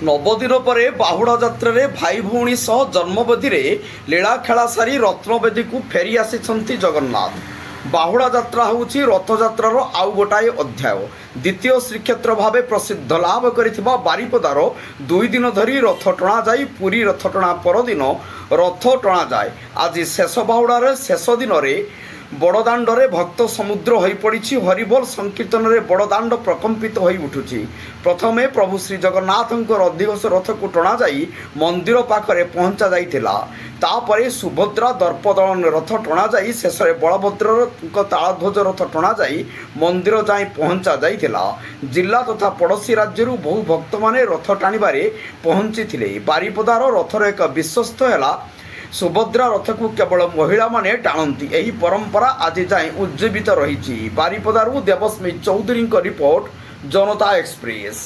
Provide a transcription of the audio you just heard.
नवदिन पर बाहुड़ा जात्रा भाई भौणी सह जन्मवेदी लीला खेला सारी रत्नवेदी को फेरी आसी जगन्नाथ। बाहुड़ा जात्रा होउछि रथयात्रार आउ गोटाए अध्याय। द्वितीय श्रीक्षेत्र भाव प्रसिद्ध लाभ करिथिबा बारिपदार 2 दिन धरी रथ टणा जाई पुरी रथ टणा परदिन रथ टणा जाए। आज शेष बाहुड़ार शेष दिन बड़दाण्डे भक्त समुद्र हो पड़ी। हरिबोल संकीर्तन रे बड़दाण्ड प्रकम्पित हो उठुछि। प्रथमे प्रभु श्री जगन्नाथ अधिघोष रथ को टणा जाई मंदिर पाखरे पहुंचा जाइथिला। तापरे सुभद्रा दर्पदलन रथ टणा जाई शेष बलभद्र तालध्वज रथ टणा जाई मंदिर जाई पहुंचा जाइथिला। जिला तथा पड़ोशी राज्य बहु भक्त माने रथ टाणीबारे पहुंची। बारिपदार रथर एक विश्वस्त है सुभद्रा रथ को केवल महिला माने टाणती। यही परंपरा आज जाए उज्जीवित रही। बारिपदारू देवस्मी चौधरी रिपोर्ट, जनता एक्सप्रेस।